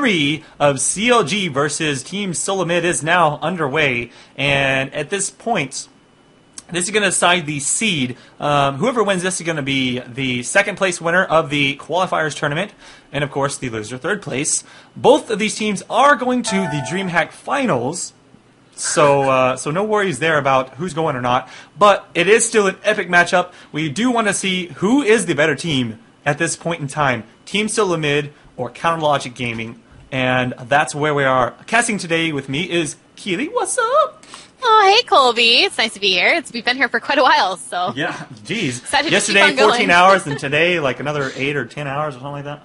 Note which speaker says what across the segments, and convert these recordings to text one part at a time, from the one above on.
Speaker 1: 3 of CLG versus Team Solo Mid is now underway, and at this point, this is going to decide the seed. Whoever wins this is going to be the second place winner of the Qualifiers tournament, and of course the loser third place. Both of these teams are going to the DreamHack Finals, so no worries there about who's going or not. But it is still an epic matchup. We do want to see who is the better team at this point in time, Team Solo Mid or Counter Logic Gaming, and that's where we are. Casting today with me is Keely. What's up?
Speaker 2: Oh, hey, Colby. It's nice to be here. We've been here for quite a while, so.
Speaker 1: Yeah, geez.
Speaker 2: Yesterday,
Speaker 1: 14 hours, and today, like, another 8 or 10 hours or something like that.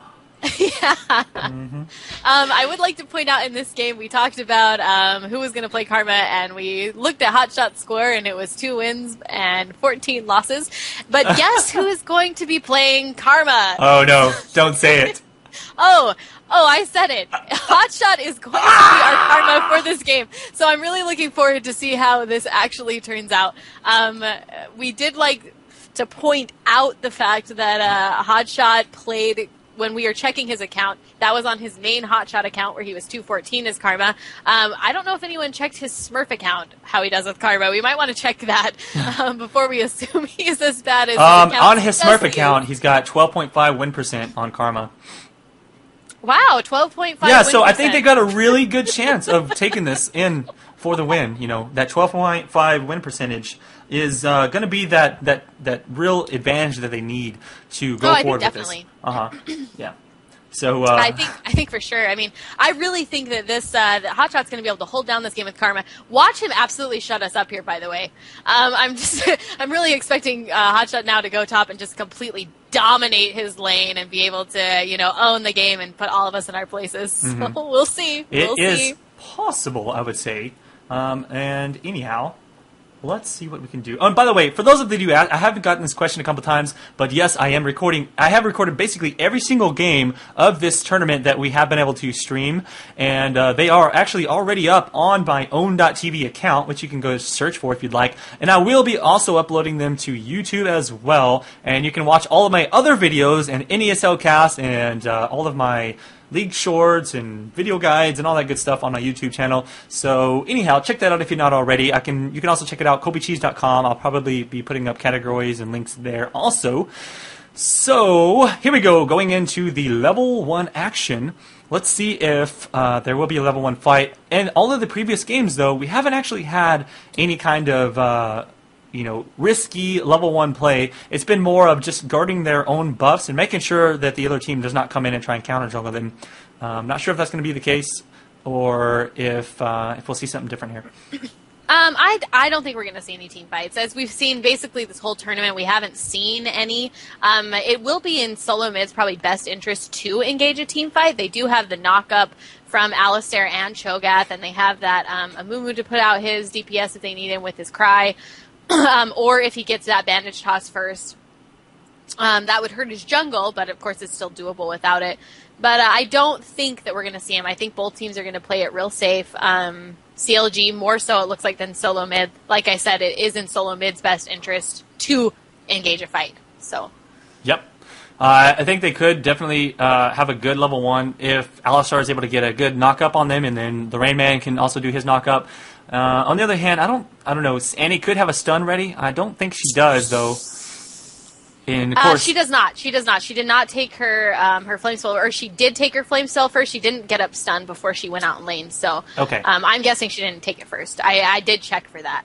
Speaker 2: Yeah.
Speaker 1: Mm-hmm.
Speaker 2: I would like to point out in this game, we talked about who was going to play Karma, and we looked at Hotshot's score, and it was 2 wins and 14 losses. But guess who is going to be playing Karma?
Speaker 1: Oh, no. Don't say it.
Speaker 2: Oh, I said it. Hotshot is going to be our Karma for this game. So I'm really looking forward to see how this actually turns out. We did like to point out the fact that Hotshot played, when we were checking his account, that was on his main Hotshot account where he was 214 as Karma. I don't know if anyone checked his Smurf account, how he does with Karma. We might want to check that before we assume he's as bad as his account.
Speaker 1: On his Smurf account, he's got 12.5 win percent on Karma.
Speaker 2: Wow, 12.5.
Speaker 1: Yeah, so I think they got a really good chance of taking this in for the win. You know, that 12.5 win percentage is going to be that real advantage that they need to go forward with
Speaker 2: definitely.
Speaker 1: this. Yeah. So
Speaker 2: I think for sure. I mean, I really think that that Hotshot's going to be able to hold down this game with Karma. Watch him absolutely shut us up here. By the way, I'm really expecting Hotshot now to go top and just completely dominate his lane and be able to own the game and put all of us in our places.
Speaker 1: Mm-hmm.
Speaker 2: So we'll see.
Speaker 1: It is possible, I would say. And anyhow, let's see what we can do. Oh, and by the way, for those of you, I haven't gotten this question a couple times, but yes, I am recording. I have recorded basically every single game of this tournament that we have been able to stream, and they are actually already up on my own.tv account, which you can go search for if you'd like. And I will be also uploading them to YouTube as well, and you can watch all of my other videos and NESL cast and all of my league shorts and video guides and all that good stuff on my YouTube channel. So anyhow, check that out if you're not already. You can also check it out, kobecheese.com. I'll probably be putting up categories and links there also. So here we go, going into the level 1 action. Let's see if there will be a level 1 fight. And all of the previous games, though, we haven't actually had any kind of risky level 1 play. It's been more of just guarding their own buffs and making sure that the other team does not come in and try and counter jungle them. Not sure if that's going to be the case or if we'll see something different here.
Speaker 2: I don't think we're going to see any team fights. As we've seen basically this whole tournament, we haven't seen any. It will be in Solo Mid's probably best interest to engage a team fight. They do have the knock-up from Alistair and Cho'Gath, and they have that Amumu to put out his DPS if they need him with his Cry. Or if he gets that bandage toss first, that would hurt his jungle, but of course it's still doable without it. But I don't think that we're going to see him. I think both teams are going to play it real safe. CLG more so, it looks like, than Solo Mid. Like I said, it is in Solo Mid's best interest to engage a fight. So. Yep.
Speaker 1: I think they could definitely have a good level 1 if Alistar is able to get a good knock-up on them, and then the Rain Man can also do his knock-up. On the other hand, I don't know. Annie could have a stun ready. I don't think she does, though. And of course,
Speaker 2: she does not. She does not. She did not take her her flame spell, or she did take her flame spell first. She didn't get up stun before she went out in lane. So
Speaker 1: okay.
Speaker 2: I'm guessing she didn't take it first. I did check for that.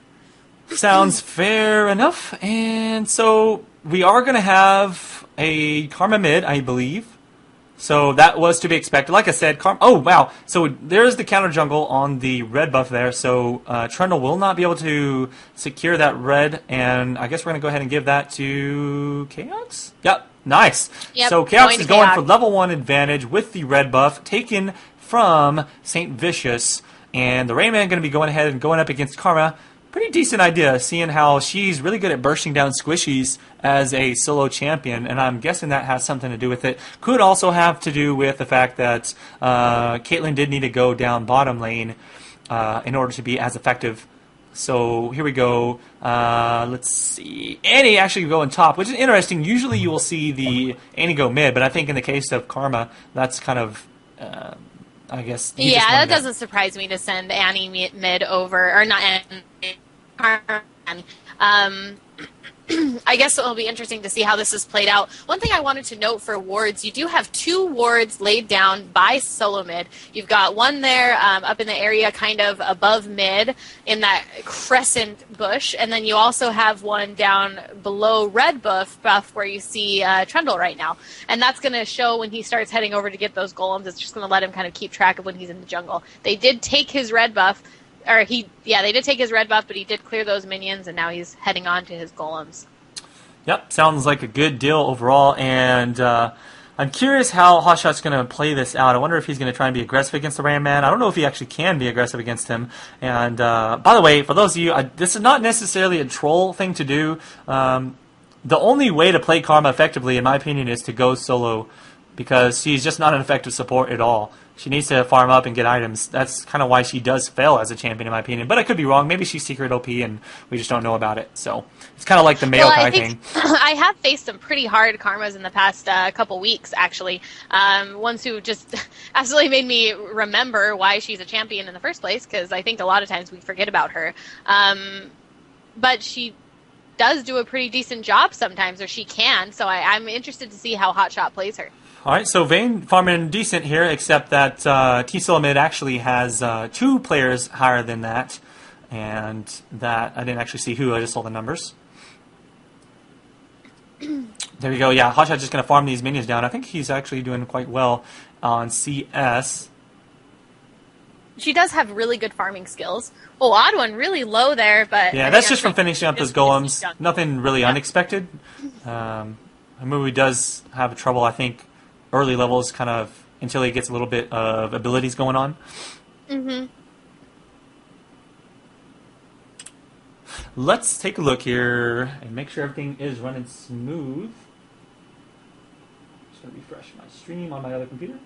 Speaker 1: Sounds fair enough. And so we are going to have a Karma mid, I believe. So that was to be expected. Like I said, oh, wow. So there's the counter jungle on the red buff there. So Trundle will not be able to secure that red. And I guess we're going to go ahead and give that to Chaos? Yep, nice.
Speaker 2: Yep,
Speaker 1: so Chaos is going for level 1 advantage with the red buff taken from St. Vicious. And the Rayman going to be going ahead and going up against Karma. Pretty decent idea, seeing how she's really good at bursting down squishies as a solo champion, and I'm guessing that has something to do with it. Could also have to do with the fact that Caitlyn did need to go down bottom lane in order to be as effective. So here we go. Let's see. Annie actually going top, which is interesting. Usually you will see the Annie go mid, but I think in the case of Karma, that's kind of I guess. He
Speaker 2: Yeah,
Speaker 1: just
Speaker 2: that
Speaker 1: wanted
Speaker 2: doesn't surprise me to send Annie mid over, or not Annie, Carmen. I guess it'll be interesting to see how this is played out. One thing I wanted to note for wards, you do have 2 wards laid down by solo mid. You've got one there up in the area kind of above mid in that crescent bush, and then you also have one down below red buff where you see Trundle right now. And that's going to show when he starts heading over to get those golems. It's just going to let him kind of keep track of when he's in the jungle. They did take his red buff. They did take his red buff, but he did clear those minions, and now he's heading on to his golems.
Speaker 1: Yep, sounds like a good deal overall, and I'm curious how Hotshot's going to play this out. I wonder if he's going to try and be aggressive against the Ram Man. I don't know if he actually can be aggressive against him. And by the way, for those of you, this is not necessarily a troll thing to do. The only way to play Karma effectively, in my opinion, is to go solo, because she's just not an effective support at all. She needs to farm up and get items. That's kind of why she does fail as a champion, in my opinion. But I could be wrong. Maybe she's secret OP and we just don't know about it. So it's kind of like the male kind of thing.
Speaker 2: I have faced some pretty hard Karmas in the past couple weeks, actually. Ones who just absolutely made me remember why she's a champion in the first place, because I think a lot of times we forget about her. But she does do a pretty decent job sometimes, or she can. So I'm interested to see how Hotshot plays her.
Speaker 1: All right, so Vayne farming decent here, except that T-Solo Mid actually has 2 players higher than that, and that I didn't actually see who, I just saw the numbers. There we go, yeah, Hotshot's just going to farm these minions down. I think he's actually doing quite well on CS.
Speaker 2: She does have really good farming skills. Oh, odd one, really low there, but...
Speaker 1: Yeah, that's just from finishing up those golems. Nothing really unexpected. Amumu does have trouble, I think, early levels, kind of until he gets a little bit of abilities going on.
Speaker 2: Mm-hmm.
Speaker 1: Let's take a look here and make sure everything is running smooth. Just going to refresh my stream on my other computer.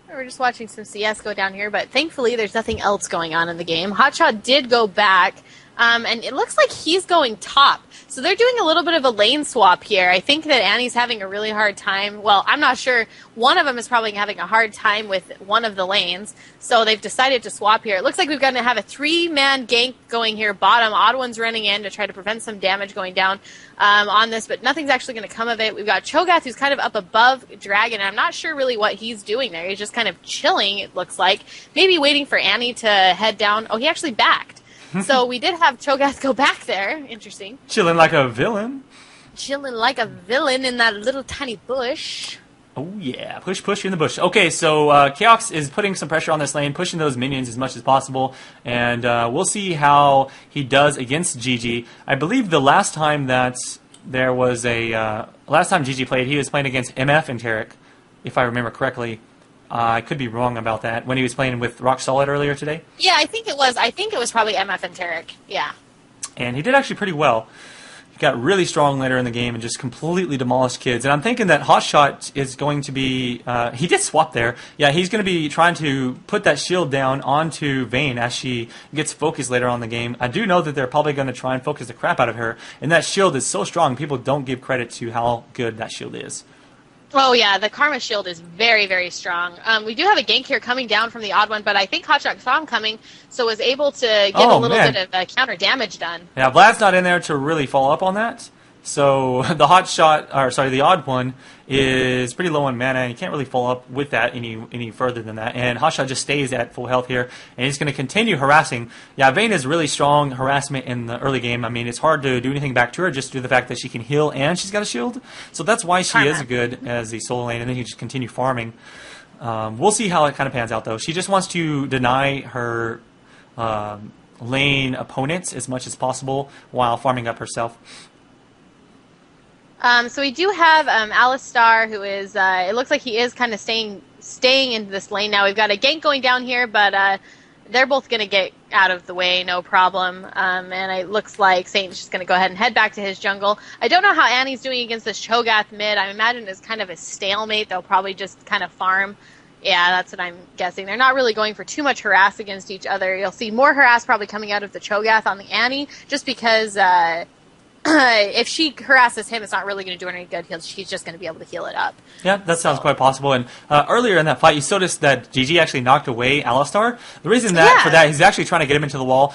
Speaker 2: We're just watching some CS go down here, but thankfully there's nothing else going on in the game. Hotshot did go back, and it looks like he's going top. So they're doing a little bit of a lane swap here. I think that Annie's having a really hard time. Well, I'm not sure. One of them is probably having a hard time with one of the lanes. So they've decided to swap here. It looks like we're going to have a 3-man gank going here bottom. Odd One's running in to try to prevent some damage going down on this, but nothing's actually going to come of it. We've got Cho'Gath, who's kind of up above Dragon, and I'm not sure really what he's doing there. He's just kind of chilling, it looks like. Maybe waiting for Annie to head down. Oh, he actually backed. So we did have Cho'Gath go back there. Interesting.
Speaker 1: Chilling like a villain.
Speaker 2: Chilling like a villain in that little tiny bush.
Speaker 1: Oh yeah, push in the bush. Okay, so Chaos is putting some pressure on this lane, pushing those minions as much as possible, and we'll see how he does against Gigi. I believe the last time that there was last time Gigi played, he was playing against MF and Tarek, if I remember correctly. I could be wrong about that. When he was playing with Rock Solid earlier today?
Speaker 2: Yeah, I think it was. I think it was probably MF and Tarek. Yeah.
Speaker 1: And he did actually pretty well. He got really strong later in the game and just completely demolished kids. And I'm thinking that Hotshot is going to be... he did swap there. Yeah, he's going to be trying to put that shield down onto Vayne as she gets focused later on in the game. I do know that they're probably going to try and focus the crap out of her. And that shield is so strong, people don't give credit to how good that shield is.
Speaker 2: Oh, yeah, the Karma Shield is very, very strong. We do have a gank here coming down from the Odd One, but I think Hotshot saw him coming, so was able to get a little bit of counter damage done.
Speaker 1: Yeah, Vlad's not in there to really follow up on that. So the the Odd One is pretty low on mana, and you can't really follow up with that any further than that. And Hotshot just stays at full health here, and he's going to continue harassing. Yeah, Vayne is really strong harassment in the early game. I mean, it's hard to do anything back to her just due to the fact that she can heal and she's got a shield. So that's why she is good as a solo lane, and then you just continue farming. We'll see how it kind of pans out, though. She just wants to deny her lane opponents as much as possible while farming up herself.
Speaker 2: So we do have Alistar, who is, it looks like he is kind of staying into this lane now. We've got a gank going down here, but they're both going to get out of the way, no problem. And it looks like Saint's just going to go ahead and head back to his jungle. I don't know how Annie's doing against this Cho'Gath mid. I imagine it's kind of a stalemate. They'll probably just kind of farm. Yeah, that's what I'm guessing. They're not really going for too much harass against each other. You'll see more harass probably coming out of the Cho'Gath on the Annie, just because... if she harasses him, it's not really going to do her any good. She's just going to be able to heal it up.
Speaker 1: Yeah, that sounds quite possible. And earlier in that fight, you noticed that GG actually knocked away Alistar. The reason for that, he's actually trying to get him into the wall.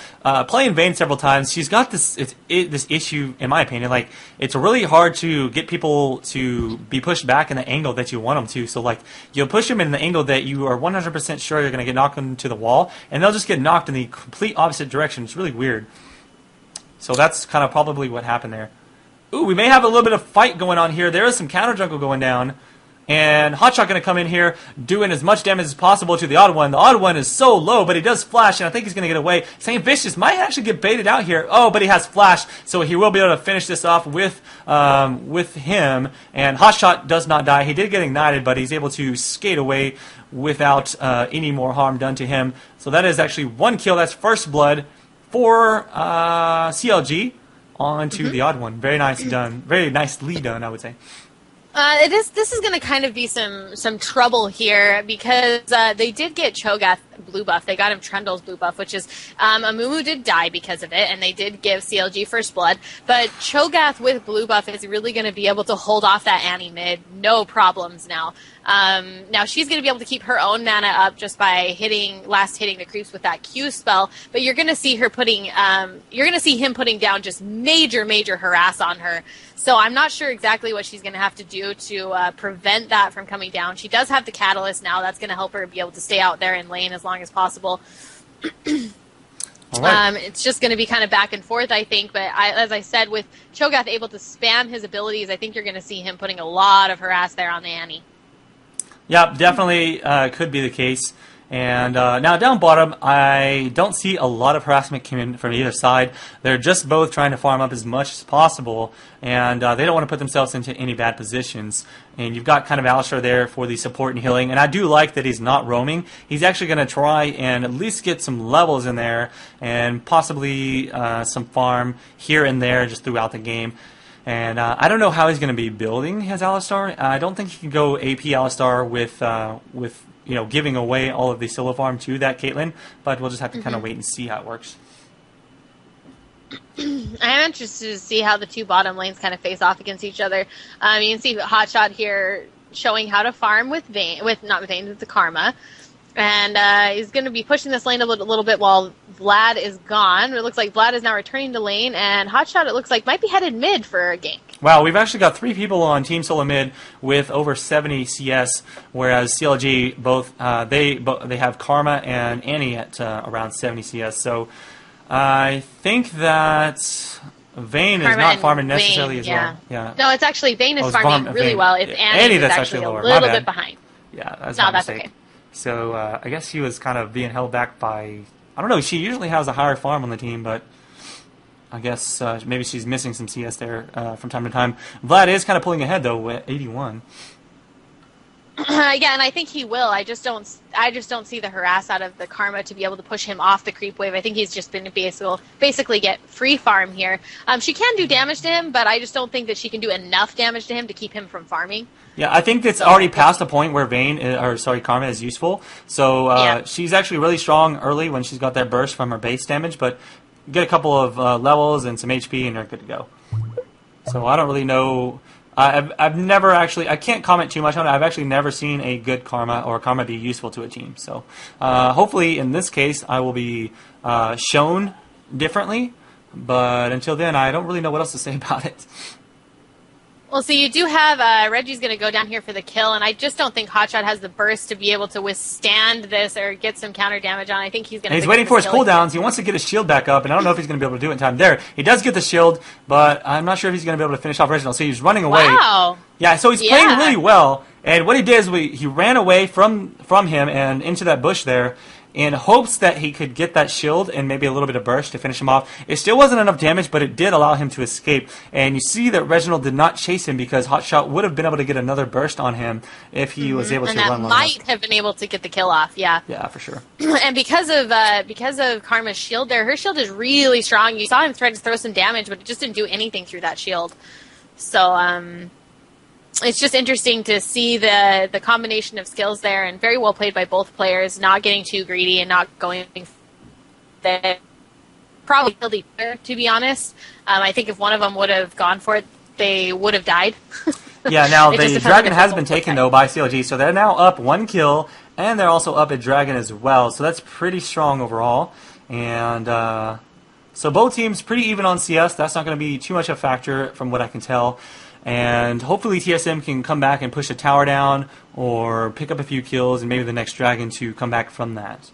Speaker 1: Playing Vayne several times, she's got this issue, in my opinion. Like, it's really hard to get people to be pushed back in the angle that you want them to. So, like, you'll push them in the angle that you are 100% sure you're going to get knocked into the wall, and they'll just get knocked in the complete opposite direction. It's really weird. So that's kind of probably what happened there. Ooh, we may have a little bit of fight going on here. There is some counter jungle going down. And Hotshot going to come in here doing as much damage as possible to the Odd One. The Odd One is so low, but he does flash, and I think he's going to get away. Saint Vicious might actually get baited out here. Oh, but he has flash, so he will be able to finish this off with him. And Hotshot does not die. He did get ignited, but he's able to skate away without any more harm done to him. So that is actually 1 kill. That's first blood for CLG onto the Odd One. Very nice done. Very nicely done, I would say.
Speaker 2: This is going to kind of be some trouble here because they did get Cho'Gath blue buff. They got him Trundle's blue buff, which is Amumu did die because of it, and they did give CLG first blood. But Cho'Gath with blue buff is really going to be able to hold off that Annie mid, no problems now. Now she's going to be able to keep her own mana up just by hitting the creeps with that Q spell. But you're going to see him putting down just major harass on her. So I'm not sure exactly what she's going to have to do to prevent that from coming down. She does have the catalyst now. That's going to help her be able to stay out there in lane as long as possible.
Speaker 1: All right.
Speaker 2: It's just going to be kind of back and forth, I think. But as I said, with Cho'Gath able to spam his abilities, I think you're going to see him putting a lot of harass there on the Annie.
Speaker 1: Yeah, definitely could be the case. And now down bottom, I don't see a lot of harassment coming from either side. They're just both trying to farm up as much as possible, and they don't want to put themselves into any bad positions. And you've got kind of Alistar there for the support and healing, and I do like that he's not roaming. He's actually going to try and at least get some levels in there and possibly some farm here and there just throughout the game. And I don't know how he's going to be building his Alistar. I don't think he can go AP Alistar with giving away all of the solo farm to that Caitlyn, but we'll just have to kind of wait and see how it works.
Speaker 2: I am interested to see how the two bottom lanes kind of face off against each other. You can see Hotshot here showing how to farm with the Karma. And he's going to be pushing this lane a little bit while Vlad is gone. It looks like Vlad is now returning to lane, and Hotshot, it looks like, might be headed mid for a gank.
Speaker 1: Wow, we've actually got 3 people on Team Solo Mid with over 70 CS, whereas CLG they have Karma and Annie at around 70 CS. So I think that Vayne is not farming necessarily as well. Yeah.
Speaker 2: No, it's actually Vayne is farming really well. It's Annie that's actually a little bit behind.
Speaker 1: Yeah, that's my mistake. Okay. So I guess she was kind of being held back by, I don't know, she usually has a higher farm on the team, but I guess maybe she's missing some CS there from time to time. Vlad is kind of pulling ahead, though, with 81.
Speaker 2: Yeah, and I think he will. I just don't see the harass out of the Karma to be able to push him off the creep wave. I think he's just been to basically get free farm here. She can do damage to him, but I just don't think that she can do enough damage to him to keep him from farming.
Speaker 1: Yeah, I think it's already past the point where Karma is useful. So she's actually really strong early when she's got that burst from her base damage, but get a couple of levels and some HP and you're good to go. So I don't really know. I've never actually, I can't comment too much on it. I've actually never seen a good Karma or Karma be useful to a team. So hopefully in this case I will be shown differently, but until then I don't really know what else to say about it.
Speaker 2: Well, so you do have Reggie's going to go down here for the kill, and I just don't think Hotshot has the burst to be able to withstand this or get some counter damage on. I think he's going to.
Speaker 1: He's waiting for his cooldowns. He wants to get his shield back up, and I don't know if he's going to be able to do it in time. There, he does get the shield, but I'm not sure if he's going to be able to finish off Reginald. So he's running away.
Speaker 2: Wow.
Speaker 1: Yeah, so he's playing really well, and what he did is he ran away from him and into that bush there, in hopes that he could get that shield and maybe a little bit of burst to finish him off. It still wasn't enough damage, but it did allow him to escape. And you see that Reginald did not chase him because Hotshot would have been able to get another burst on him if he was able to run long enough.
Speaker 2: And that might have been able to get the kill off, yeah.
Speaker 1: Yeah, for sure.
Speaker 2: And because of Karma's shield there, her shield is really strong. You saw him try to throw some damage, but it just didn't do anything through that shield. So, it's just interesting to see the combination of skills there, and very well played by both players, not getting too greedy and not going there probably killed each other, to be honest. I think if one of them would have gone for it, they would have died.
Speaker 1: Yeah, now the dragon has been
Speaker 2: was
Speaker 1: taken, though, by CLG, so they're now up 1 kill, and they're also up a dragon as well, so that's pretty strong overall. And so both teams pretty even on CS. That's not going to be too much of a factor from what I can tell. And hopefully TSM can come back and push a tower down or pick up a few kills and maybe the next dragon to come back from that.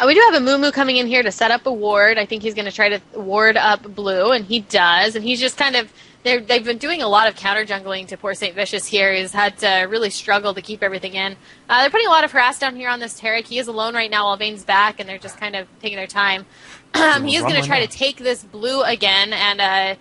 Speaker 2: We do have a Moo coming in here to set up a ward. I think he's going to try to ward up blue, and he does. And he's just kind of... They've been doing a lot of counter jungling to poor St. Vicious here. He's had to really struggle to keep everything in. They're putting a lot of harass down here on this Taric. He is alone right now while Vayne's back, and they're just kind of taking their time. He is going to try to take this blue again, and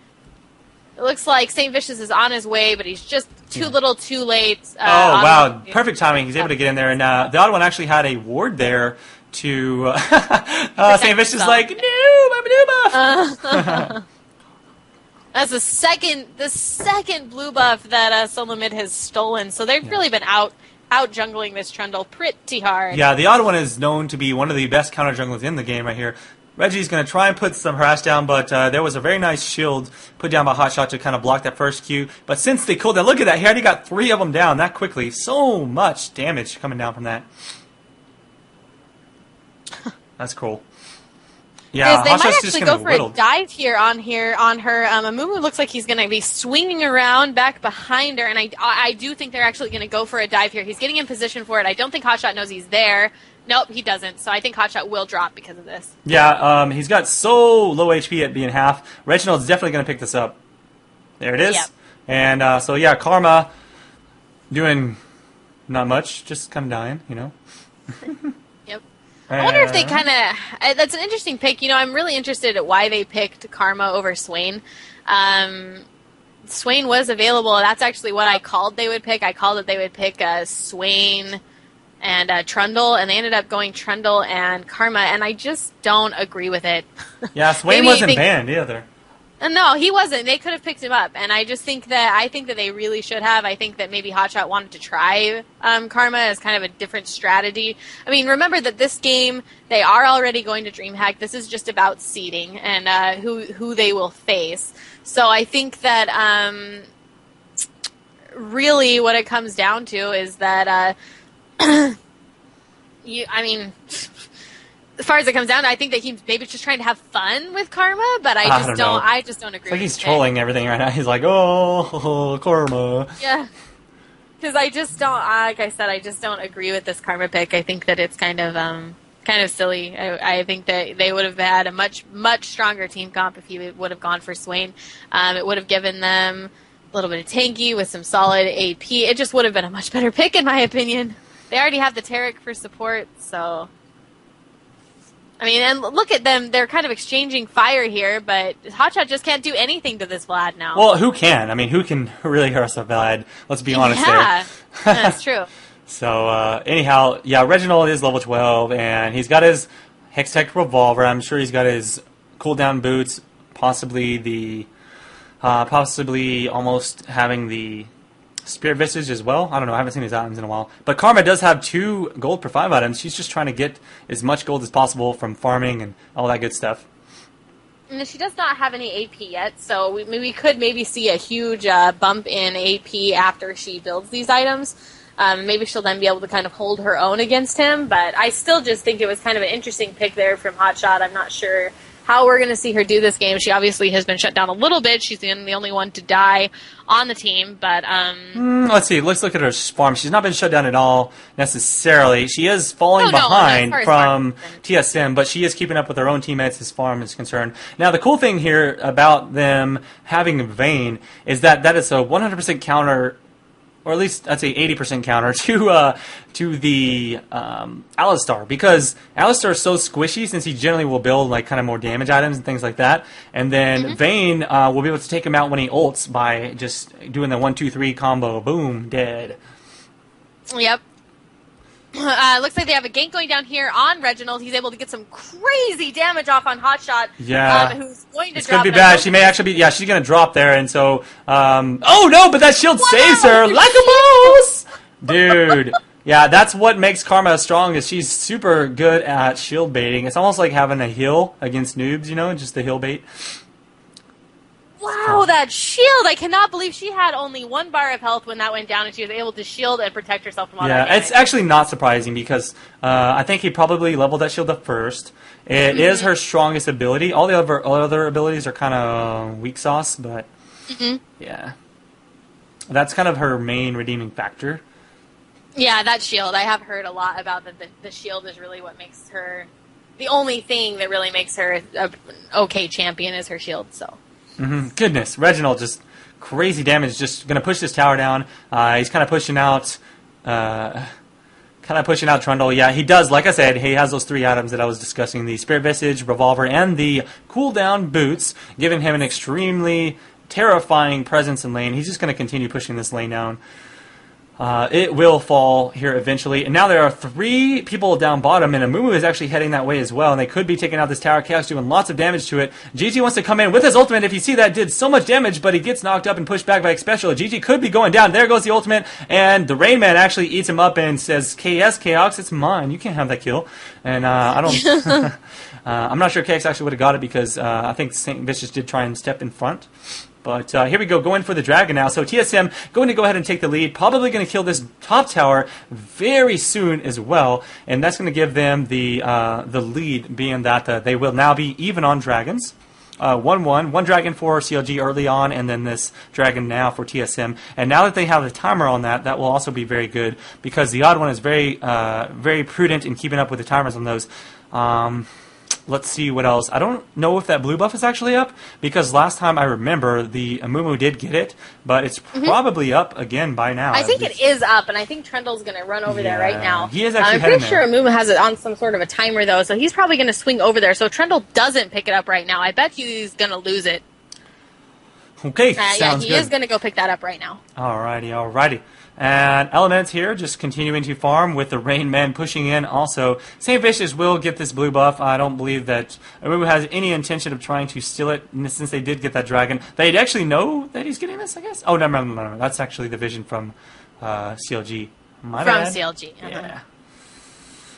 Speaker 2: it looks like St. Vicious is on his way, but he's just too little too late.
Speaker 1: Oh, wow. Perfect timing. He's able to get in there. And the other one actually had a ward there to... St. Vicious is like, no, I'm a new buff.
Speaker 2: That's the second blue buff that Solo Mid has stolen. So they've really been out jungling this Trundle pretty hard.
Speaker 1: Yeah, the odd one is known to be one of the best counter junglers in the game right here. Reggie's going to try and put some harass down, but there was a very nice shield put down by Hotshot to kind of block that first Q. But since they killed that, look at that. He already got 3 of them down that quickly. So much damage coming down from that. That's cool. Yeah,
Speaker 2: they
Speaker 1: Hotshot's
Speaker 2: might
Speaker 1: just
Speaker 2: actually
Speaker 1: gonna
Speaker 2: go for
Speaker 1: whittle.
Speaker 2: a dive here on her. Amumu looks like he's going to be swinging around back behind her, and I do think they're actually going to go for a dive here. He's getting in position for it. I don't think Hotshot knows he's there. Nope, he doesn't. So I think Hotshot will drop because of this.
Speaker 1: Yeah, he's got so low HP at being half. Reginald's definitely going to pick this up. There it is.
Speaker 2: Yep.
Speaker 1: And so, yeah, Karma doing not much, just kind of dying, you know.
Speaker 2: Yep. I wonder if they kind of... That's an interesting pick. You know, I'm really interested at why they picked Karma over Swain. Swain was available. That's actually what I called they would pick. I called that they would pick Swain and Trundle, and they ended up going Trundle and Karma, and I just don't agree with it.
Speaker 1: Yeah, Swain wasn't banned either.
Speaker 2: No, he wasn't. They could have picked him up, and I think that they really should have. I think that maybe Hotshot wanted to try Karma as kind of a different strategy. I mean, remember that this game, they are already going to DreamHack. This is just about seeding and who they will face. So I think that really what it comes down to is that as far as it comes down, I think that he's maybe just trying to have fun with Karma, but I just don't agree.
Speaker 1: It's like he's trolling everything right now. He's like, oh, Karma.
Speaker 2: Yeah, because I just don't. Like I said, I just don't agree with this Karma pick. I think that it's kind of silly. I think that they would have had a much stronger team comp if he would have gone for Swain. It would have given them a little bit of tanky with some solid AP. It just would have been a much better pick, in my opinion. They already have the Taric for support, so... I mean, and look at them. They're kind of exchanging fire here, but Hotshot just can't do anything to this Vlad now.
Speaker 1: Well, who can? I mean, who can really harass a Vlad? Let's be honest there.
Speaker 2: Yeah, that's true.
Speaker 1: So, anyhow, yeah, Reginald is level 12, and he's got his Hextech Revolver. I'm sure he's got his cooldown boots, possibly almost having the Spirit Visage as well. I don't know. I haven't seen his items in a while. But Karma does have 2 gold per 5 items. She's just trying to get as much gold as possible from farming and all that good stuff.
Speaker 2: And she does not have any AP yet, so we could maybe see a huge bump in AP after she builds these items. Maybe she'll then be able to kind of hold her own against him. But I still just think it was kind of an interesting pick there from Hotshot. I'm not sure how we're going to see her do this game. She obviously has been shut down a little bit. She's the only one to die on the team, but...
Speaker 1: let's see. Let's look at her farm. She's not been shut down at all, necessarily. She is falling behind from TSM, but she is keeping up with her own teammates as farm is concerned. Now, the cool thing here about them having Vayne is that is a 100% counter, or at least I'd say 80% counter to the Alistar, because Alistar is so squishy since he generally will build like kind of more damage items and things like that, and then Vayne will be able to take him out when he ults by just doing the 1-2-3 combo. Boom, dead.
Speaker 2: Yep. Looks like they have a gank going down here on Reginald. He's able to get some crazy damage off on Hotshot.
Speaker 1: Yeah.
Speaker 2: Who's going to
Speaker 1: it's going to be bad. She may actually be... Yeah, she's going to drop there, and so... oh, no, but that shield saves her like a boss! Dude. Yeah, that's what makes Karma strong. Is she's super good at shield baiting. It's almost like having a heal against noobs, you know, just the heal bait.
Speaker 2: Wow, that shield! I cannot believe she had only 1 bar of health when that went down, and she was able to shield and protect herself from all that damage.
Speaker 1: It's actually not surprising because I think he probably leveled that shield up first. It is her strongest ability. All the other abilities are kind of weak sauce, but yeah, that's kind of her main redeeming factor.
Speaker 2: Yeah, that shield. I have heard a lot about that. The shield is really what makes her the only thing that really makes her an okay champion is her shield. So.
Speaker 1: Goodness, Reginald just crazy damage. Just gonna push this tower down. He's kind of pushing out Trundle. Yeah, he does. Like I said, he has those 3 items that I was discussing: the Spirit Visage, Revolver, and the cooldown boots, giving him an extremely terrifying presence in lane. He's just gonna continue pushing this lane down. It will fall here eventually. And now there are 3 people down bottom, and Amumu is actually heading that way as well, and they could be taking out this tower. Chaos doing lots of damage to it. GG wants to come in with his ultimate. If you see that, did so much damage, but he gets knocked up and pushed back by X-Special. GG could be going down. There goes the ultimate, and the Rain Man actually eats him up and says, KS, Chaos, it's mine. You can't have that kill. And I don't... I'm not sure KX actually would have got it because I think St. Vicious did try and step in front. But here we go, going for the dragon now. So TSM going to go ahead and take the lead. Probably going to kill this top tower very soon as well. And that's going to give them the lead, being that they will now be even on dragons. 1-1. 1 dragon for CLG early on, and then this dragon now for TSM. And now that they have the timer on that, that will also be very good because the odd one is very prudent in keeping up with the timers on those. Let's see what else. I don't know if that blue buff is actually up, because last time I remember the Amumu did get it, but it's probably up again by now.
Speaker 2: I think it is up, and I think Trundle's going to run over there right now.
Speaker 1: He is actually
Speaker 2: I'm pretty sure Amumu has it on some sort of a timer, though, so he's probably going to swing over there. So if Trundle doesn't pick it up right now, I bet he's going to lose it.
Speaker 1: Okay,
Speaker 2: sounds good. He is going to go pick that up right now.
Speaker 1: Alrighty. And Elements here just continuing to farm with the Rain Man pushing in also. St. Vicious will get this blue buff. I don't believe that Amumu has any intention of trying to steal it since they did get that dragon. They actually know that he's getting this, I guess? Oh, no. That's actually the vision from CLG.
Speaker 2: CLG.
Speaker 1: Yeah.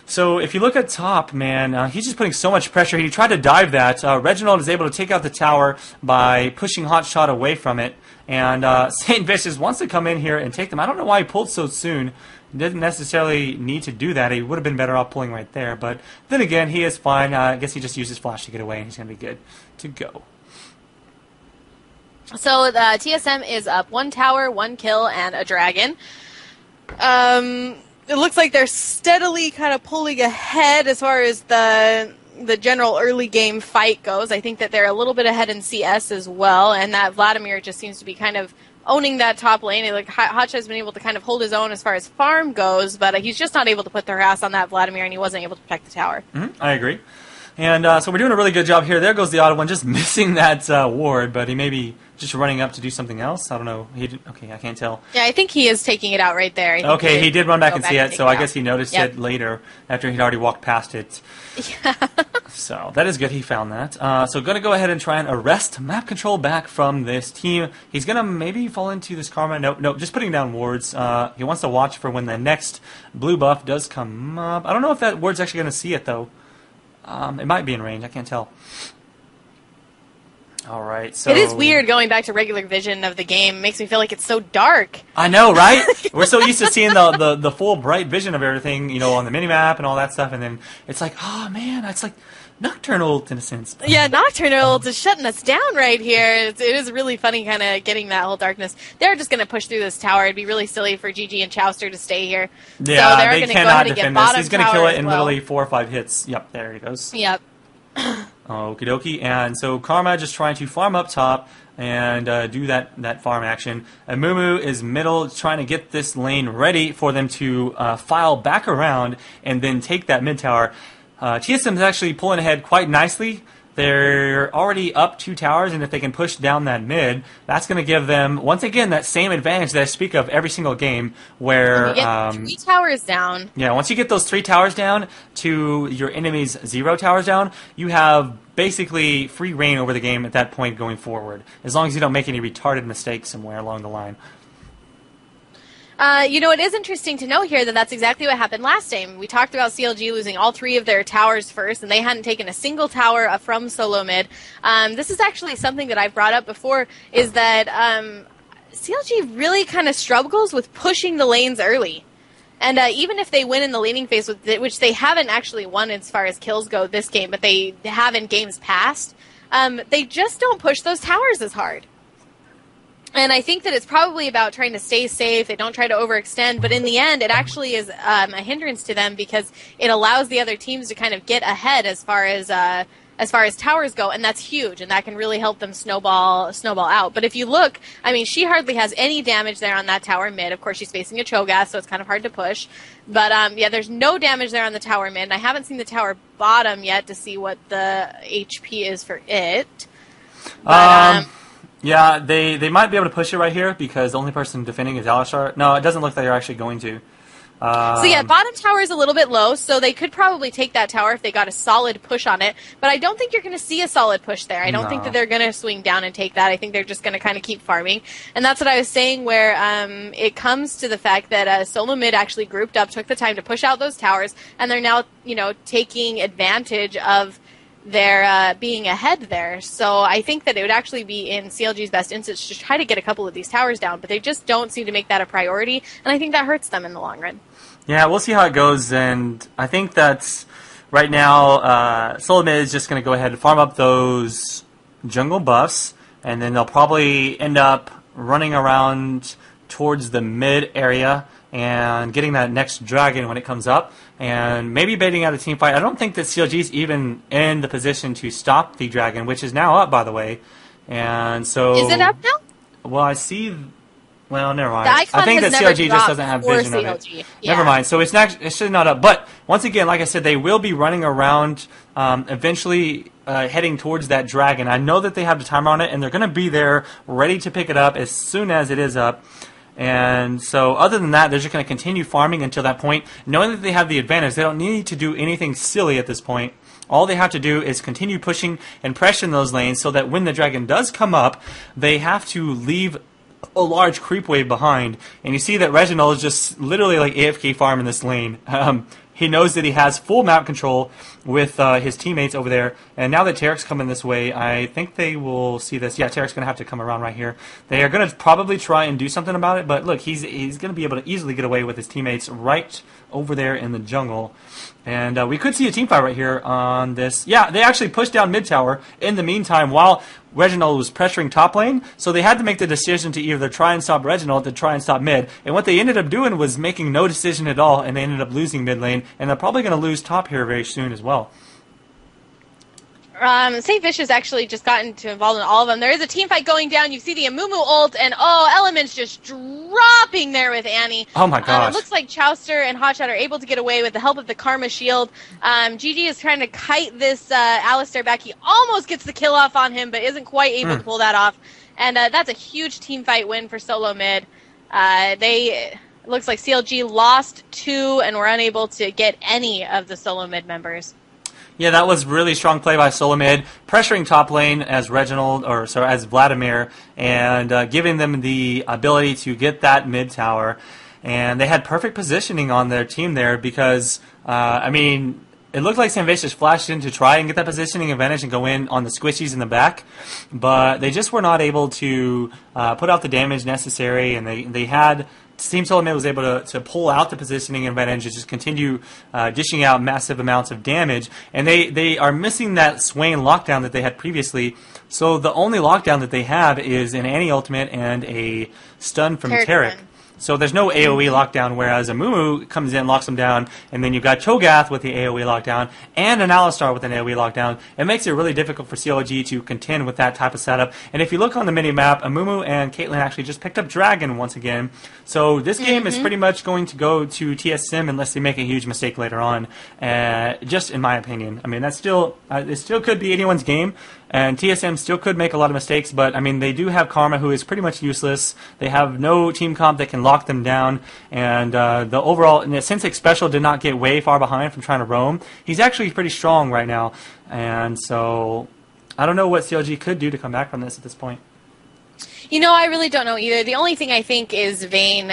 Speaker 1: So if you look at top, man, he's just putting so much pressure. He tried to dive that. Reginald is able to take out the tower by pushing Hot Shot away from it. And St. Vicious wants to come in here and take them. I don't know why he pulled so soon. He didn't necessarily need to do that. He would have been better off pulling right there. But then again, he is fine. I guess he just used his flash to get away, and he's going to be good to go.
Speaker 2: So the TSM is up 1 tower, 1 kill, and a dragon. It looks like they're steadily kind of pulling ahead as far as the general early game fight goes. I think that they're a little bit ahead in CS as well, and that Vladimir just seems to be kind of owning that top lane. Like Hotcha has been able to kind of hold his own as far as farm goes, but he's just not able to put their ass on that Vladimir, and he wasn't able to protect the tower.
Speaker 1: I agree. And so we're doing a really good job here. There goes the odd one, just missing that ward, but he may be just running up to do something else. I don't know. Okay, I can't tell.
Speaker 2: Yeah, I think he is taking it out right there.
Speaker 1: Okay, he did run back and see it, so I guess he noticed it later after he'd already walked past it.
Speaker 2: Yeah.
Speaker 1: So that is good. He found that. So going to go ahead and try and arrest map control back from this team. He's going to maybe fall into this Karma. No, just putting down wards. He wants to watch for when the next blue buff does come up. I don't know if that ward's actually going to see it, though. It might be in range. I can't tell. All right, so...
Speaker 2: It is weird going back to regular vision of the game. It makes me feel like it's so dark.
Speaker 1: I know, right? We're so used to seeing the full bright vision of everything, you know, on the minimap and all that stuff, and then it's like, oh, man, it's like Nocturnal in a sense.
Speaker 2: Yeah, Nocturnal is shutting us down right here. It is really funny kind of getting that whole darkness. They're just going to push through this tower. It'd be really silly for GG and Chowster to stay here.
Speaker 1: Yeah,
Speaker 2: so they're
Speaker 1: they
Speaker 2: going to
Speaker 1: cannot
Speaker 2: go ahead and
Speaker 1: defend
Speaker 2: get
Speaker 1: this.
Speaker 2: bottom
Speaker 1: He's going to kill it in
Speaker 2: well.
Speaker 1: literally 4 or 5 hits. Yep, there he goes.
Speaker 2: Yep.
Speaker 1: Okie dokie. And so Karma just trying to farm up top and do that farm action. And Mumu is middle, trying to get this lane ready for them to file back around and then take that mid tower. TSM is actually pulling ahead quite nicely. They're already up 2 towers, and if they can push down that mid, that's going to give them, once again, that same advantage that I speak of every single game, where...
Speaker 2: You get 3 towers down.
Speaker 1: Yeah, once you get those 3 towers down to your enemy's 0 towers down, you have basically free reign over the game at that point going forward, as long as you don't make any retarded mistakes somewhere along the line.
Speaker 2: It is interesting to know here that that's exactly what happened last time. We talked about CLG losing all 3 of their towers first, and they hadn't taken a single tower from solo mid. This is actually something that I've brought up before, is that CLG really kind of struggles with pushing the lanes early. And even if they win in the laning phase, which they haven't actually won as far as kills go this game, but they have in games past, they just don't push those towers as hard. And I think that it's probably about trying to stay safe. They don't try to overextend, but in the end, it actually is a hindrance to them because it allows the other teams to kind of get ahead as far as towers go, and that's huge, and that can really help them snowball out. But if you look, I mean, she hardly has any damage there on that tower mid. Of course, she's facing a Cho'Gath, so it's kind of hard to push. But there's no damage there on the tower mid, and I haven't seen the tower bottom yet to see what the HP is for it. But,
Speaker 1: yeah, they might be able to push it right here because the only person defending is Alistar. No, it doesn't look like they're actually going to.
Speaker 2: Bottom tower is a little bit low, so they could probably take that tower if they got a solid push on it. But I don't think you're going to see a solid push there. I don't think that they're going to swing down and take that. I think they're just going to kind of keep farming. And that's what I was saying where it comes to the fact that solo mid actually grouped up, took the time to push out those towers, and they're now, taking advantage of their being ahead there. So I think that it would actually be in CLG's best interest to try to get a couple of these towers down, but they just don't seem to make that a priority, and I think that hurts them in the long run.
Speaker 1: Yeah, we'll see how it goes, and I think that's right now solo mid is just going to go ahead and farm up those jungle buffs, and then they'll probably end up running around towards the mid area and getting that next dragon when it comes up, and maybe baiting out a team fight. I don't think that CLG's even in the position to stop the dragon, which is now up, by the way. And so,
Speaker 2: is it up now?
Speaker 1: Well, I see. Well, never mind.
Speaker 2: I think
Speaker 1: that CLG just doesn't have vision of it.
Speaker 2: Yeah.
Speaker 1: Never mind. So it's actually not up. But once again, like I said, they will be running around, eventually heading towards that dragon. I know that they have the timer on it, and they're going to be there ready to pick it up as soon as it is up. And so other than that, they're just going to continue farming until that point, knowing that they have the advantage. They don't need to do anything silly at this point. All they have to do is continue pushing and pressuring those lanes so that when the dragon does come up, they have to leave a large creep wave behind. And you see that Reginald is just literally like AFK farm in this lane. He knows that he has full map control with his teammates over there. And now that Tarek's coming this way, I think they will see this. Yeah, Tarek's going to have to come around right here. They are going to probably try and do something about it. But look, he's going to be able to easily get away with his teammates right over there in the jungle. And we could see a team fight right here on this. Yeah, they actually pushed down mid tower in the meantime while Reginald was pressuring top lane. So they had to make the decision to either try and stop Reginald or try and stop mid. And what they ended up doing was making no decision at all, and they ended up losing mid lane. And they're probably going to lose top here very soon as well.
Speaker 2: St. Vicious actually just gotten involved in all of them. There is a team fight going down. You see the Amumu ult, and Elements just dropping there with Annie.
Speaker 1: Oh my gosh.
Speaker 2: It looks like Chowster and Hotshot are able to get away with the help of the Karma Shield. GG is trying to kite this Alistar back. He almost gets the kill off on him, but isn't quite able to pull that off. And that's a huge team fight win for solo mid. It looks like CLG lost 2 and were unable to get any of the solo mid members.
Speaker 1: Yeah, that was really strong play by solo mid, pressuring top lane as as Vladimir, and giving them the ability to get that mid tower. And they had perfect positioning on their team there because, it looked like St. Vicious flashed in to try and get that positioning advantage and go in on the squishies in the back, but they just were not able to put out the damage necessary, and they had... Team Solo Mid was able to pull out the positioning advantage and just continue dishing out massive amounts of damage. And they are missing that Swain lockdown that they had previously. So the only lockdown that they have is an Annie ultimate and a stun from Tarek. So there's no AoE lockdown, whereas a Mumu comes in, locks them down, and then you've got Cho'Gath with the AoE lockdown, and an Alistar with an AoE lockdown. It makes it really difficult for CLG to contend with that type of setup. And if you look on the mini-map, Amumu and Caitlyn actually just picked up Dragon once again. So this game is pretty much going to go to TSM unless they make a huge mistake later on, just in my opinion. I mean, that's still it still could be anyone's game. And TSM still could make a lot of mistakes, but, I mean, they do have Karma, who is pretty much useless. They have no team comp that can lock them down. And the overall, since Special did not get way far behind from trying to roam, he's actually pretty strong right now. And so I don't know what CLG could do to come back from this at this point.
Speaker 2: I really don't know either. The only thing I think is Vayne.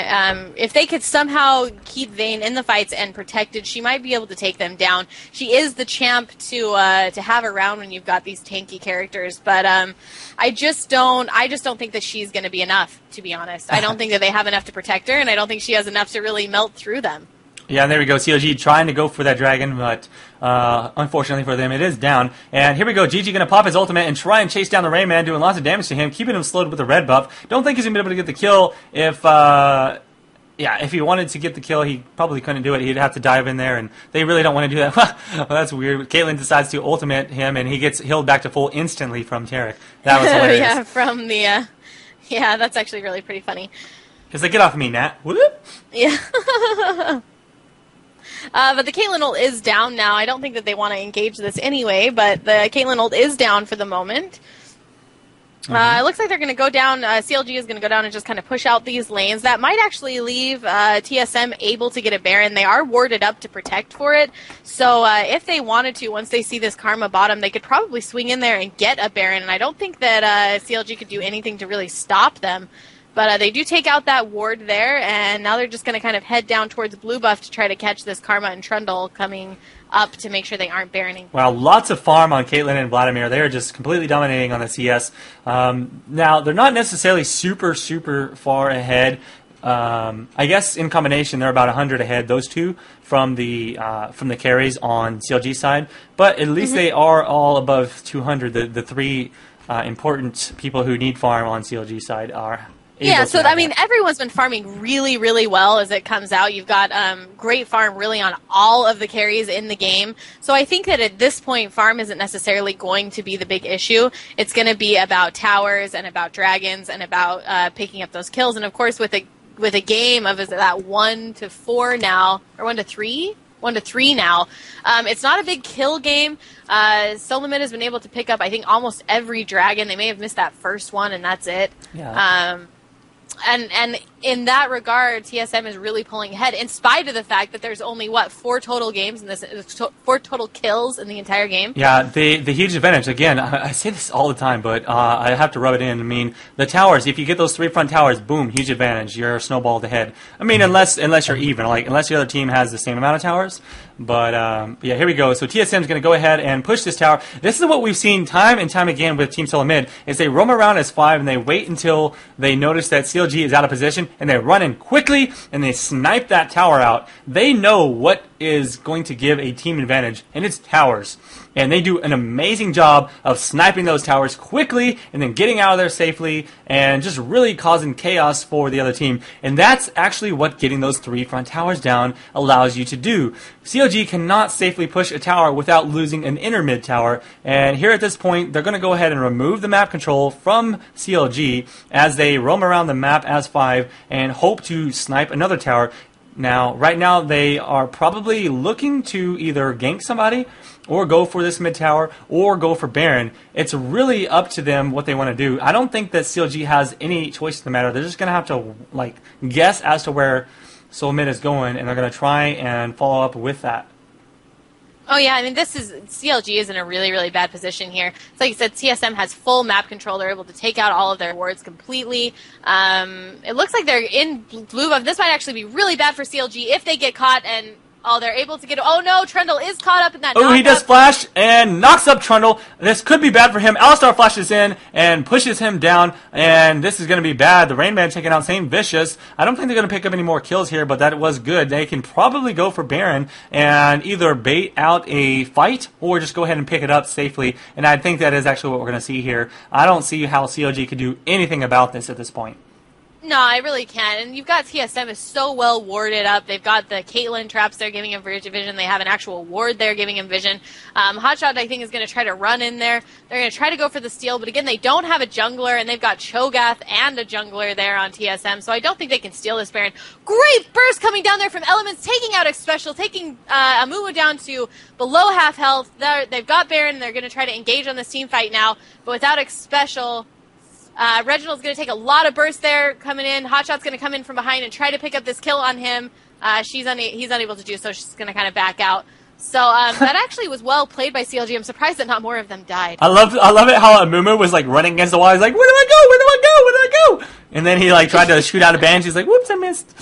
Speaker 2: If they could somehow keep Vayne in the fights and protected, she might be able to take them down. She is the champ to have around when you've got these tanky characters, but I just don't think that she's going to be enough, to be honest. I don't think that they have enough to protect her, and I don't think she has enough to really melt through them.
Speaker 1: Yeah, and there we go. CLG trying to go for that dragon, but unfortunately for them, it is down. And here we go. GG going to pop his ultimate and try and chase down the Rain Man, doing lots of damage to him, keeping him slowed with the red buff. Don't think he's going to be able to get the kill if he wanted to get the kill, he probably couldn't do it. He'd have to dive in there, and they really don't want to do that. Well, that's weird. Caitlyn decides to ultimate him, and he gets healed back to full instantly from Tarek. That was hilarious.
Speaker 2: Yeah, from the... yeah, that's actually really pretty funny.
Speaker 1: He's like, get off of me, Nat. Whoop.
Speaker 2: Yeah. But the Caitlyn ult is down now. I don't think that they want to engage this anyway, but the Caitlyn ult is down for the moment. It looks like they're going to go down. CLG is going to go down and just kind of push out these lanes. That might actually leave TSM able to get a Baron. They are warded up to protect for it. So if they wanted to, once they see this Karma bottom, they could probably swing in there and get a Baron. And I don't think that CLG could do anything to really stop them. But they do take out that ward there, and now they're just going to kind of head down towards blue buff to try to catch this Karma and Trundle coming up to make sure they aren't Baroning.
Speaker 1: Wow, lots of farm on Caitlyn and Vladimir. They are just completely dominating on the CS. Now, they're not necessarily super far ahead. I guess in combination, they're about 100 ahead, those two, from the carries on CLG side. But at least they are all above 200. The three important people who need farm on CLG side are...
Speaker 2: Yeah, so I mean, everyone's been farming really, really well as it comes out. You've got great farm really on all of the carries in the game. So I think that at this point, farm isn't necessarily going to be the big issue. It's going to be about towers and about dragons and about picking up those kills. And of course, with a game of is that 1-4 now or 1-3. 1-3 now. It's not a big kill game. Solomid has been able to pick up, I think, almost every dragon. They may have missed that first one, and that's it.
Speaker 1: Yeah.
Speaker 2: And in that regard, TSM is really pulling ahead, in spite of the fact that there's only, 4 total games in this, 4 total kills in the entire game.
Speaker 1: Yeah, the huge advantage, again, I say this all the time, but I have to rub it in. I mean, the towers, if you get those 3 front towers, boom, huge advantage. You're snowballed ahead. I mean, unless you're even, unless the other team has the same amount of towers. But, yeah, here we go. So TSM is going to go ahead and push this tower. This is what we've seen time and time again with Team Solo Mid, is they roam around as 5 and they wait until they notice that CLG is out of position, and they run in quickly and they snipe that tower out. They know what is going to give a team advantage, and it's towers. And they do an amazing job of sniping those towers quickly and then getting out of there safely and just really causing chaos for the other team. And that's actually what getting those 3 front towers down allows you to do. CLG cannot safely push a tower without losing an inner mid tower. And here at this point, they're going to go ahead and remove the map control from CLG as they roam around the map as 5 and hope to snipe another tower. Now, right now, they are probably looking to either gank somebody or go for this mid tower or go for Baron. It's really up to them what they want to do. I don't think that CLG has any choice in the matter. They're just going to have to guess as to where Soul Mid is going, and they're going to try and follow up with that.
Speaker 2: Oh yeah, I mean, CLG is in a really, really bad position here. It's like you said, TSM has full map control. They're able to take out all of their wards completely. It looks like they're in blue buff. This might actually be really bad for CLG if they get caught and... Oh, they're able to get... Oh, no, Trundle is caught up in that
Speaker 1: Oh, he does flash and knocks up Trundle. This could be bad for him. Alistar flashes in and pushes him down, and this is going to be bad. The Rain Man taking out Saint Vicious. I don't think they're going to pick up any more kills here, but that was good. They can probably go for Baron and either bait out a fight or just go ahead and pick it up safely, and I think that is actually what we're going to see here. I don't see how CLG could do anything about this at this point.
Speaker 2: No, I really can't. And you've got TSM is so well warded up. They've got the Caitlyn traps there giving him vision. They have an actual ward there giving him vision. Hotshot, I think, is going to try to run in there. They're going to try to go for the steal. But again, they don't have a jungler, and they've got Cho'Gath and a jungler there on TSM. So I don't think they can steal this Baron. Great burst coming down there from Elements, taking out a special, taking Amumu down to below half health. They've got Baron, and they're going to try to engage on this team fight now. But without a special... Reginald's going to take a lot of burst there coming in. Hotshot's going to come in from behind and try to pick up this kill on him. He's unable to do so. She's going to kind of back out. So that actually was well played by CLG. I'm surprised that not more of them died.
Speaker 1: I love it how Amumu was like running against the wall. He's like, where do I go? Where do I go? Where do I go? And then he like tried to shoot out a Banshee. He's like, whoops, I missed.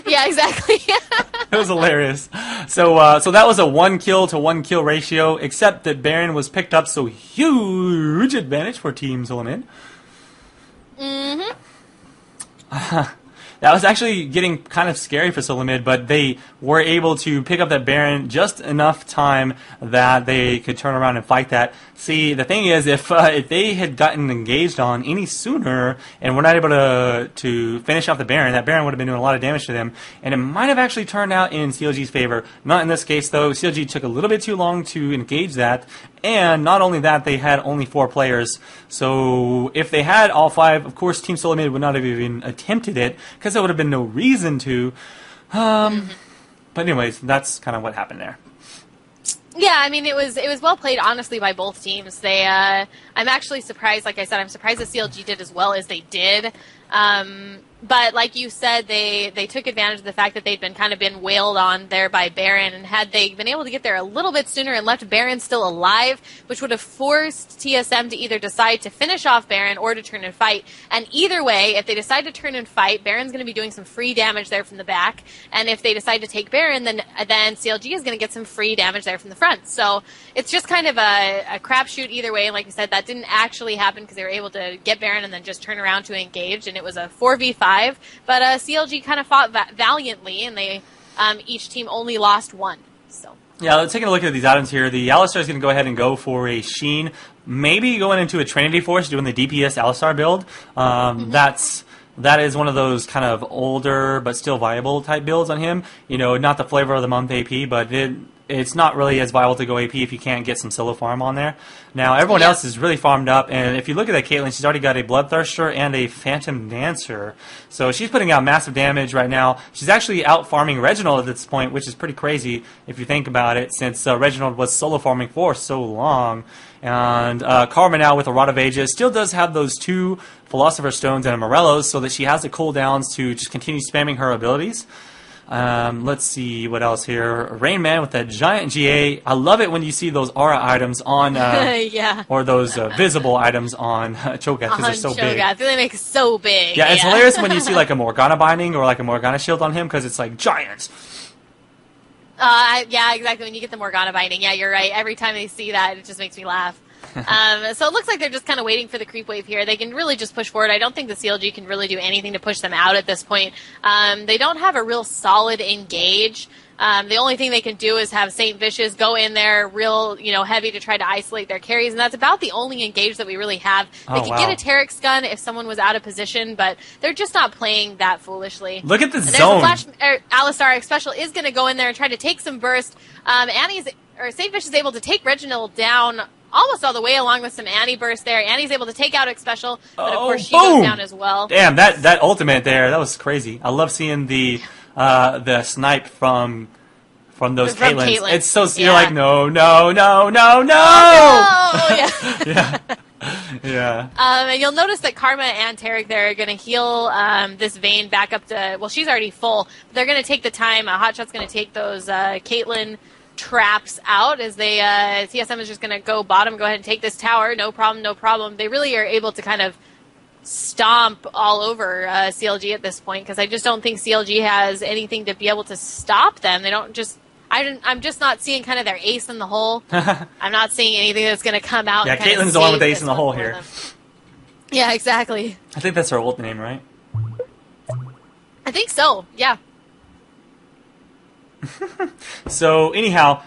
Speaker 2: Yeah, exactly.
Speaker 1: It was hilarious. So that was a 1 kill to 1 kill ratio, except that Baron was picked up, so huge advantage for Team Solomid.
Speaker 2: Mm-hmm.
Speaker 1: That was actually getting kind of scary for Solomid, but they were able to pick up that Baron just enough time that they could turn around and fight that. See, the thing is, if they had gotten engaged on any sooner and were not able to finish off the Baron, that Baron would have been doing a lot of damage to them, and it might have actually turned out in CLG's favor. Not in this case, though. CLG took a little bit too long to engage that, and not only that, they had only 4 players. So if they had all 5, of course, Team Solomid would not have even attempted it, because there would have been no reason to. But anyways, that's kind of what happened there.
Speaker 2: Yeah, I mean, it was well played, honestly, by both teams. They, I'm actually surprised. Like I said, I'm surprised that CLG did as well as they did. But like you said, they took advantage of the fact that they'd been wailed on there by Baron, and had they been able to get there a little bit sooner and left Baron still alive, which would have forced TSM to either decide to finish off Baron or to turn and fight. And either way, if they decide to turn and fight, Baron's going to be doing some free damage there from the back, and if they decide to take Baron, then CLG is going to get some free damage there from the front. So it's just kind of a crapshoot either way. And like I said, that didn't actually happen because they were able to get Baron and then just turn around to engage, and it was a 4v5. But CLG kind of fought valiantly, and they each team only lost 1. So
Speaker 1: yeah, let's take a look at these items here. The Alistar is going to go ahead and go for a Sheen, maybe going into a Trinity Force, doing the DPS Alistar build. That is one of those kind of older but still viable type builds on him. You know, not the flavor of the month AP, but it's not really as viable to go AP if you can't get some solo farm on there. Now, everyone else is really farmed up, and if you look at that Caitlyn, she's already got a Bloodthirster and a Phantom Dancer. So she's putting out massive damage right now. She's actually out farming Reginald at this point, which is pretty crazy if you think about it, since Reginald was solo farming for so long. And Karma now with a Rod of Ages still does have those 2 Philosopher's Stones and a Morello's, so that she has the cooldowns to just continue spamming her abilities. Let's see what else here. Rain Man with that giant GA. I love it when you see those aura items on,
Speaker 2: yeah,
Speaker 1: or those visible items on Cho'Gath, because they're so big.
Speaker 2: They make it so big.
Speaker 1: Yeah, it's hilarious when you see like a Morgana binding or like a Morgana shield on him, because it's like giant.
Speaker 2: Yeah, exactly. When you get the Morgana binding, yeah, you're right. Every time they see that, it just makes me laugh. So it looks like they're just kind of waiting for the creep wave here. They can really just push forward. I don't think the CLG can really do anything to push them out at this point. They don't have a real solid engage. The only thing they can do is have Saint Vicious go in there real, heavy to try to isolate their carries, and that's about the only engage that we really have. They could get a Terex gun if someone was out of position, but they're just not playing that foolishly.
Speaker 1: Look at the zone.
Speaker 2: Alistar Special is going to go in there and try to take some burst. Saint Vicious is able to take Reginald down almost all the way along with some Annie burst there. Annie's able to take out Special, but of course she goes down as well.
Speaker 1: Damn, that ultimate there, that was crazy. I love seeing the snipe from those Caitlyn's. It's so you're like no.
Speaker 2: Oh, yeah.
Speaker 1: Yeah. Yeah.
Speaker 2: And you'll notice that Karma and Tarek there are going to heal this Vayne back up to, well, she's already full. But they're going to take the time. Hotshot's going to take those Caitlyn traps out as they TSM is just going to go bottom, go ahead and take this tower. No problem. They really are able to kind of stomp all over CLG at this point, because I just don't think CLG has anything to be able to stop them. They don't just... I'm just not seeing kind of their ace in the hole. I'm not seeing anything that's going to come out.
Speaker 1: Yeah, Caitlyn's the one with the ace in the hole here.
Speaker 2: Yeah, exactly.
Speaker 1: I think that's her ult name, right?
Speaker 2: I think so, yeah.
Speaker 1: So, anyhow,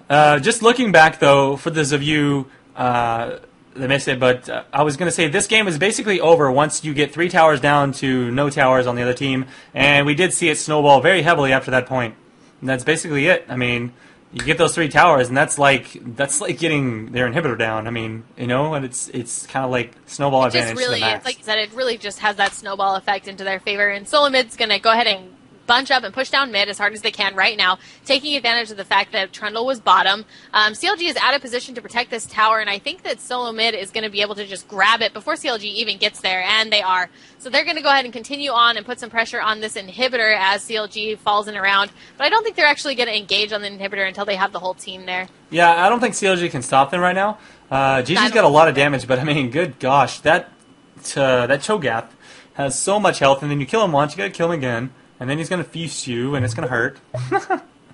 Speaker 1: just looking back, though, for those of you that missed it, but I was going to say this game is basically over once you get 3 towers down to no towers on the other team, and we did see it snowball very heavily after that point. And that's basically it. I mean, you get those 3 towers, and that's like getting their inhibitor down. I mean, and it's kind of like snowball advantage to the max.
Speaker 2: Like you said, it really just has that snowball effect into their favor. And Solomid's going to go ahead and bunch up and push down mid as hard as they can right now, taking advantage of the fact that Trundle was bottom. CLG is out of position to protect this tower, and I think that solo mid is going to be able to just grab it before CLG even gets there, and they are. So they're going to go ahead and continue on and put some pressure on this inhibitor as CLG falls in around, but I don't think they're actually going to engage on the inhibitor until they have the whole team there.
Speaker 1: Yeah, I don't think CLG can stop them right now. Gigi's got a lot of damage, but I mean, good gosh, that Cho'Gath has so much health, and then you kill him once, you gotta kill him again, and then he's gonna feast you, and it's gonna hurt.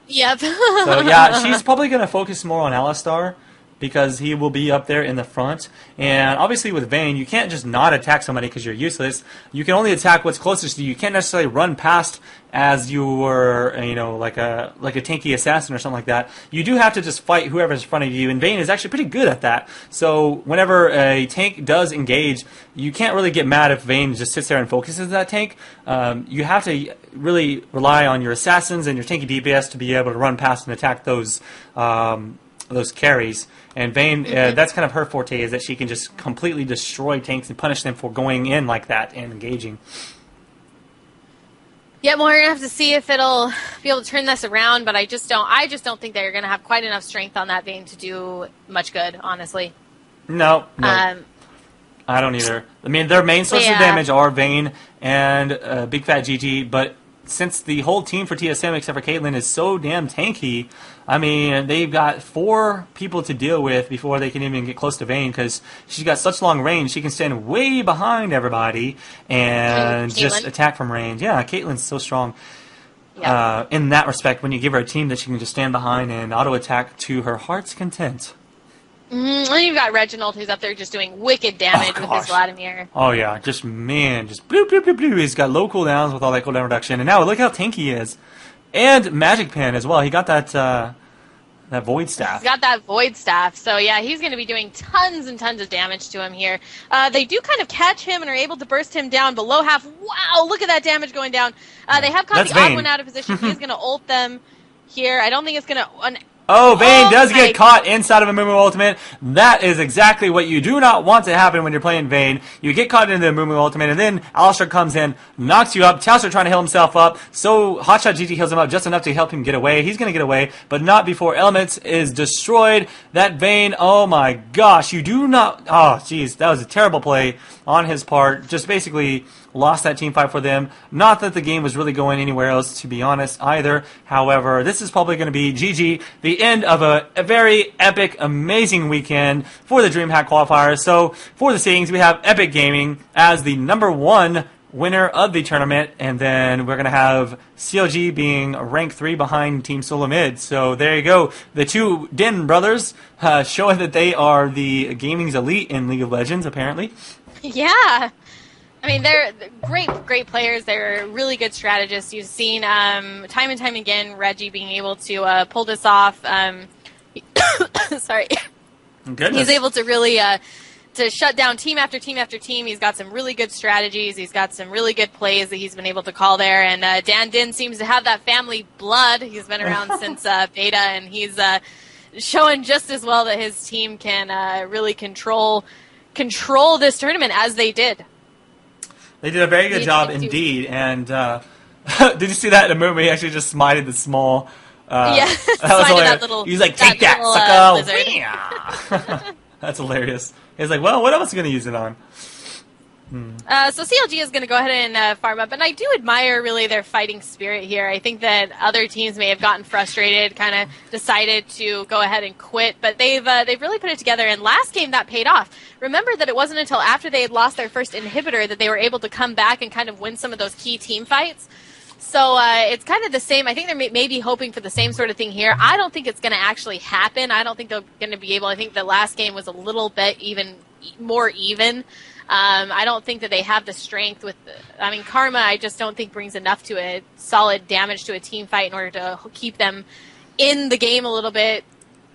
Speaker 2: Yep.
Speaker 1: So yeah, she's probably gonna focus more on Alistar, because he will be up there in the front. And obviously with Vayne, you can't just not attack somebody because you're useless. You can only attack what's closest to you. You can't necessarily run past as you were, like a tanky assassin or something like that. You do have to just fight whoever's in front of you, and Vayne is actually pretty good at that. So whenever a tank does engage, you can't really get mad if Vayne just sits there and focuses that tank. You have to really rely on your assassins and your tanky DPS to be able to run past and attack those carries. And Vayne, that's kind of her forte, is that she can just completely destroy tanks and punish them for going in like that and engaging.
Speaker 2: Yeah, well, we're going to have to see if it'll be able to turn this around, but I just don't think they're going to have quite enough strength on that Vayne to do much good, honestly.
Speaker 1: No. I don't either. I mean, their main source of damage are Vayne and Big Fat GG, but since the whole team for TSM, except for Caitlyn, is so damn tanky, I mean, they've got 4 people to deal with before they can even get close to Vayne, because she's got such long range, she can stand way behind everybody and just attack from range. Yeah, Caitlyn's so strong in that respect, when you give her a team that she can just stand behind and auto-attack to her heart's content.
Speaker 2: And you've got Reginald, who's up there just doing wicked damage with his Vladimir.
Speaker 1: Oh, yeah. Just bloop, bloop, bloop, bloop. He's got low cooldowns with all that cooldown reduction. And now look how tanky he is. And Magic Pen as well. He got that Void Staff.
Speaker 2: He's got that Void Staff. So, yeah, he's going to be doing tons and tons of damage to him here. They do kind of catch him and are able to burst him down below half. Wow, look at that damage going down. They have caught the odd one out of position. He's going to ult them here. I don't think it's going to...
Speaker 1: Oh, Vayne does get caught inside of a Mumu Ultimate. That is exactly what you do not want to happen when you're playing Vayne. You get caught into the Mumu Ultimate, and then Alistar comes in, knocks you up. Towser trying to heal himself up, so Hotshot GG heals him up just enough to help him get away. He's going to get away, but not before Elements is destroyed. That Vayne, oh my gosh, you do not... Oh, jeez, that was a terrible play on his part. Just basically lost that team fight for them. Not that the game was really going anywhere else, to be honest, either. However, this is probably going to be GG, the end of a very epic, amazing weekend for the DreamHack Qualifier. So, for the seedings, we have Epic Gaming as the #1 winner of the tournament, and then we're going to have CLG being rank 3 behind Team Solo Mid. So, there you go. The two Din brothers showing that they are the gaming's elite in League of Legends, apparently.
Speaker 2: Yeah. I mean, they're great players. They're really good strategists. You've seen time and time again Reggie being able to pull this off. Sorry.
Speaker 1: Goodness.
Speaker 2: He's able to really to shut down team after team after team. He's got some really good strategies. He's got some really good plays that he's been able to call there. And Dan Din seems to have that family blood. He's been around since beta, and he's showing just as well that his team can really control this tournament as they did.
Speaker 1: They did a very good job indeed, and did you see that in the movie? He actually just smited the small...
Speaker 2: that was hilarious.
Speaker 1: He was like, take that, sucker! That's hilarious. He's like, well, what else are you going to use it on?
Speaker 2: So CLG is going to go ahead and farm up, and I do admire really their fighting spirit here. I think that other teams may have gotten frustrated, kind of decided to go ahead and quit, but they've really put it together. And last game that paid off. Remember that it wasn't until after they had lost their first inhibitor that they were able to come back and kind of win some of those key team fights. So it's kind of the same. I think they're maybe hoping for the same sort of thing here. I don't think it's going to actually happen. I don't think they're going to be able. I think the last game was a little bit more even. I don't think that they have the strength with... Karma, I just don't think brings enough to a solid damage to a team fight in order to keep them in the game a little bit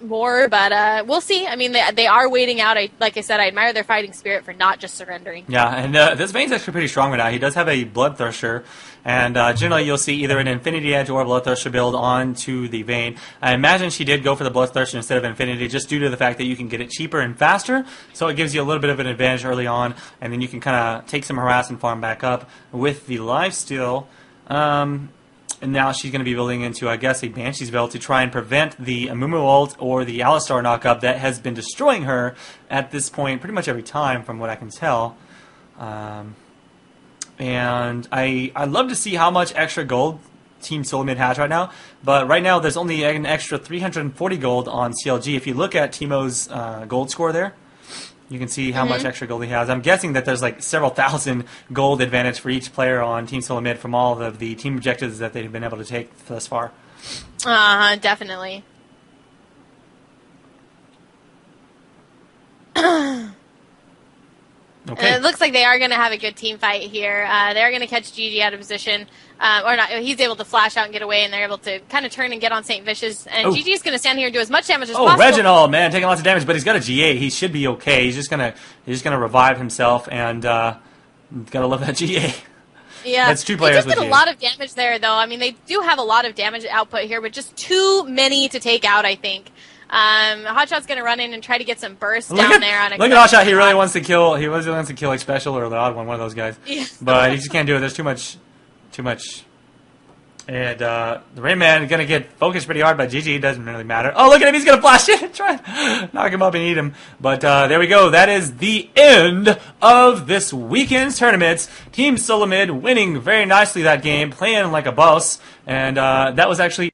Speaker 2: more, but we'll see. I mean, they are waiting out. Like I said, I admire their fighting spirit for not just surrendering.
Speaker 1: Yeah, and this Vayne's actually pretty strong right now. He does have a Bloodthirster, and generally you'll see either an Infinity Edge or a Bloodthirster build onto the Vayne. I imagine she did go for the Bloodthirster instead of Infinity, just due to the fact that you can get it cheaper and faster, so it gives you a little bit of an advantage early on, and then you can kind of take some harass and farm back up with the lifesteal. And now she's going to be building into, I guess, a Banshee's Veil to try and prevent the Amumu ult or the Alistar knockup that has been destroying her at this point pretty much every time, from what I can tell. And I'd love to see how much extra gold Team Solo Mid has right now, but right now there's only an extra 340 gold on CLG. If you look at Teemo's gold score there, you can see how much extra gold he has. I'm guessing that there's like several thousand gold advantage for each player on Team Solo Mid from all of the team objectives that they've been able to take thus far.
Speaker 2: Definitely.
Speaker 1: Okay.
Speaker 2: It looks like they are going to have a good team fight here. They're going to catch Gigi out of position. Or not, he's able to flash out and get away, and they're able to kind of turn and get on St. Vicious. And Gigi's going to stand here and do as much damage as possible.
Speaker 1: Reginald, man, taking lots of damage, but he's got a GA. He should be okay. He's just gonna revive himself, and gotta love that GA.
Speaker 2: Yeah,
Speaker 1: that's two players.
Speaker 2: They just did a lot of damage there, though. I mean, they do have a lot of damage output here, but just too many to take out, I think. Hotshot's going to run in and try to get some bursts down there. Look
Speaker 1: at Hotshot. He really wants to kill. He really wants to kill like Special or the odd one of those guys. Yeah. But he just can't do it. There's too much. And the Rain Man is going to get focused pretty hard by GG. It doesn't really matter. Oh, look at him. He's going to flash in and try and knock him up and eat him. But there we go. That is the end of this weekend's tournaments. Team Solo Mid winning very nicely that game, playing like a boss. And that was actually